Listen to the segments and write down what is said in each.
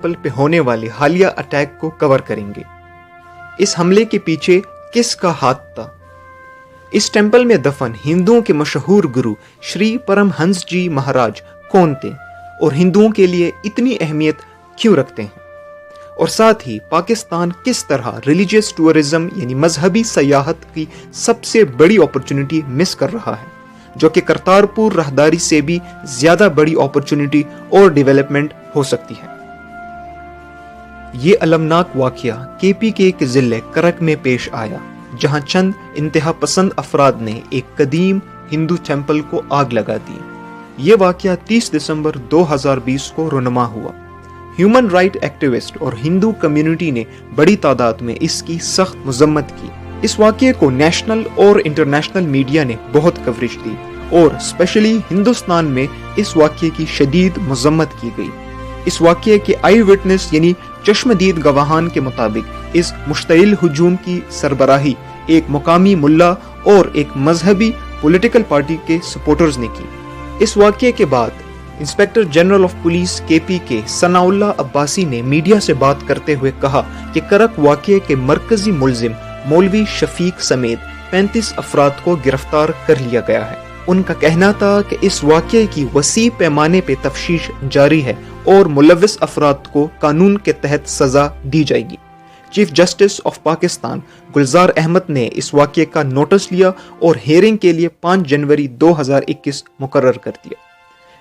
Temple پہ ہونے والے حالیہ اٹیک کو کور کریں گے۔ اس حملے کے پیچھے کس کا ہاتھ تھا؟ اس ٹیمپل میں دفن ہندوؤں کے مشہور گرو شری پرم ہنس جی مہاراج کون تھے اور ہندوؤں کے لیے اتنی اہمیت کیوں رکھتے ہیں؟ اور ساتھ ہی پاکستان کس طرح ریلیجیس ٹورزم یعنی مذہبی سیاحت کی سب سے بڑی اپرچونٹی مس کر رہا ہے، جو کہ کرتارپور راہداری سے بھی زیادہ بڑی اپرچونٹی اور ڈیولپمنٹ ہو سکتی ہے۔ یہ المناک واقعہ KPK کے ضلع کرک میں پیش آیا، جہاں چند انتہا پسند افراد نے ایک قدیم ہندو ٹیمپل کو آگ لگا دی۔ یہ واقعہ 30 دسمبر 2020 کو رونما ہوا۔ ہیومن رائٹ ایکٹیوسٹ اور ہندو کمیونٹی نے بڑی تعداد میں اس کی سخت مذمت کی۔ اس واقعے کو نیشنل اور انٹرنیشنل میڈیا نے بہت کوریج دی اور اسپیشلی ہندوستان میں اس واقعے کی شدید مذمت کی گئی۔ اس واقعے کے آئی وٹنس یعنی چشمدید گواہان کے مطابق اس مشتعل ہجوم کی سربراہی ایک مقامی ملا اور ایک مذہبی پولیٹیکل پارٹی کے سپورٹرز نے کی۔ اس واقعے کے بعد inspector general of police KPK ثناء اللہ عباسی نے میڈیا سے بات کرتے ہوئے کہا کہ کرک واقعے کے مرکزی ملزم مولوی شفیق سمیت 35 افراد کو گرفتار کر لیا گیا ہے۔ ان کا کہنا تھا کہ اس واقعے کی وسیع پیمانے پہ تفتیش جاری ہے اور ملوث افراد کو قانون کے تحت سزا دی جائے گی۔ Chief justice of Pakistan Gulzar Ahmed نے اس واقعے کا نوٹس لیا اور ہیئرنگ کے لیے 5 جنوری 2021 مقرر کر دیا۔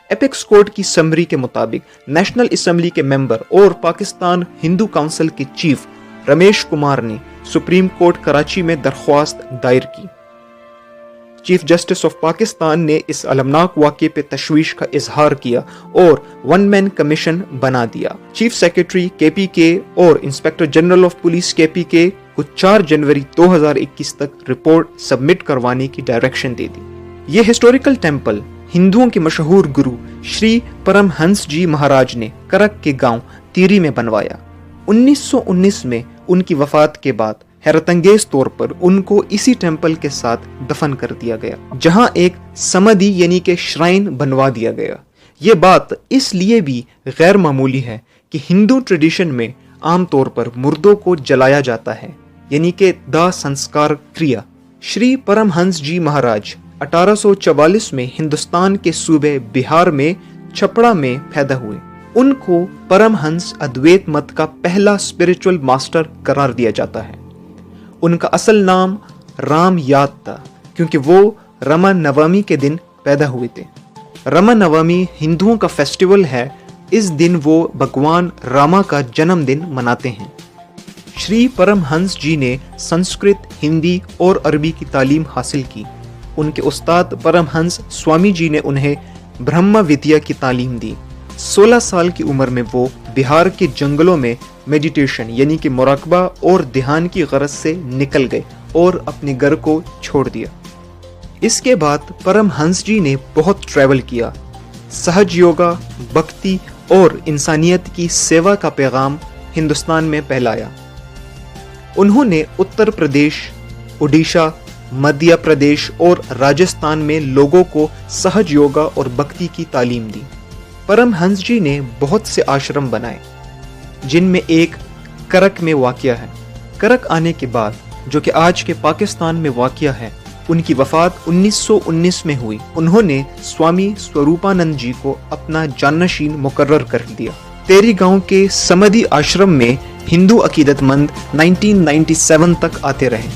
ایپیکس کورٹ کی سمری کے مطابق نیشنل اسمبلی کے ممبر اور پاکستان ہندو کونسل کے چیف رمیش کمار نے سپریم کورٹ کراچی میں درخواست دائر کی۔ چیف جسٹس آف پاکستان نے اس المناک واقعے پہ تشویش کا اظہار کیا اور 1 مین کمیشن بنا دیا۔ چیف سیکرٹری KPK اور inspector general of police KPK کو 4 جنوری 2021 تک رپورٹ سبمٹ کروانے کی ڈائریکشن دے دی۔ یہ ہسٹوریکل ٹیمپل ہندوؤں کے مشہور گرو شری پرم ہنس جی مہاراج نے کرک کے گاؤں تیری میں بنوایا۔ 1919 میں ان کی وفات کے بعد حیرت انگیز طور پر ان کو اسی ٹیمپل کے ساتھ دفن کر دیا گیا، جہاں ایک سمادھی یعنی کہ شرائن بنوا دیا گیا۔ یہ بات اس لیے بھی غیر معمولی ہے کہ ہندو ٹریڈیشن میں عام طور پر مردوں کو جلایا جاتا ہے، یعنی کہ دا سنسکار کریا۔ شری پرم ہنس جی مہاراج 1844 میں ہندوستان کے صوبے بہار میں چھپڑا میں پیدا ہوئے۔ ان کو پرم ہنس ادویت مت کا پہلا اسپرچول ماسٹر قرار دیا جاتا ہے۔ ان کا اصل نام رام یاد تھا کیونکہ وہ رما نوامی کے دن پیدا ہوئے تھے۔ رما نوامی ہندوؤں کا فیسٹیول ہے، اس دن وہ بھگوان راما کا جنم دن مناتے ہیں۔ شری پرم ہنس جی نے سنسکرت، ہندی اور عربی کی تعلیم حاصل کی۔ ان کے استاد پرم ہنس سوامی جی نے انہیں برہما ودیا کی تعلیم دی۔ 16 سال کی عمر میں وہ بہار کے جنگلوں میں میڈیٹیشن یعنی کہ مراقبہ اور دھیان کی غرض سے نکل گئے اور اپنے گھر کو چھوڑ دیا۔ اس کے بعد پرم ہنس جی نے بہت ٹریول کیا۔ سہج یوگا، بھکتی اور انسانیت کی سیوا کا پیغام ہندوستان میں پھیلایا۔ انہوں نے اتر پردیش، اڈیشہ، مدھیہ پردیش اور راجستھان میں لوگوں کو سہج یوگا اور بھکتی کی تعلیم دی۔ پرم ہنس جی نے بہت سے آشرم بنائے، جن میں ایک کرک میں واقع ہے۔ کرک آنے کے بعد، جو کہ آج کے پاکستان میں واقع ہے، ان کی وفات 1919 میں ہوئی۔ انہوں نے سوامی سوروپانند جی کو اپنا جانشین مقرر کر دیا۔ تیری گاؤں کے سمادھی آشرم میں ہندو عقیدت مند 1997 تک آتے رہے۔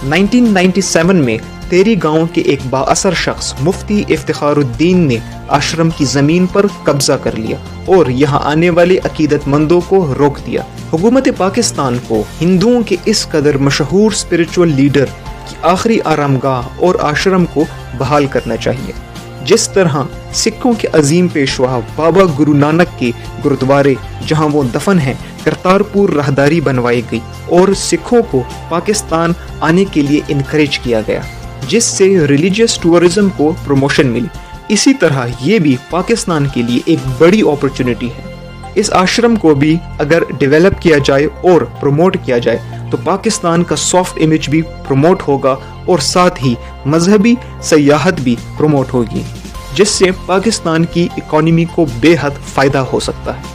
1997 میں تیری گاؤں کے ایک بااثر شخص مفتی افتخار الدین نے آشرم کی زمین پر قبضہ کر لیا اور یہاں آنے والے عقیدت مندوں کو روک دیا۔ حکومت پاکستان کو ہندوؤں کے اس قدر مشہور اسپرچول لیڈر کی آخری آرام گاہ اور آشرم کو بحال کرنا چاہیے، جس طرح سکھوں کے عظیم پیشوا بابا گرو نانک کے گرودوارے جہاں وہ دفن ہیں کرتارپور راہداری بنوائی گئی اور سکھوں کو پاکستان آنے کے لیے انکریج کیا گیا، جس سے ریلیجیس ٹورزم کو پروموشن ملی۔ اسی طرح یہ بھی پاکستان کے لیے ایک بڑی اپرچونٹی ہے۔ اس آشرم کو بھی اگر ڈیولپ کیا جائے اور پروموٹ کیا جائے تو پاکستان کا سافٹ امیج بھی پروموٹ ہوگا اور ساتھ ہی مذہبی سیاحت بھی پروموٹ ہوگی، جس سے پاکستان کی اکانومی کو بے حد فائدہ ہو سکتا ہے۔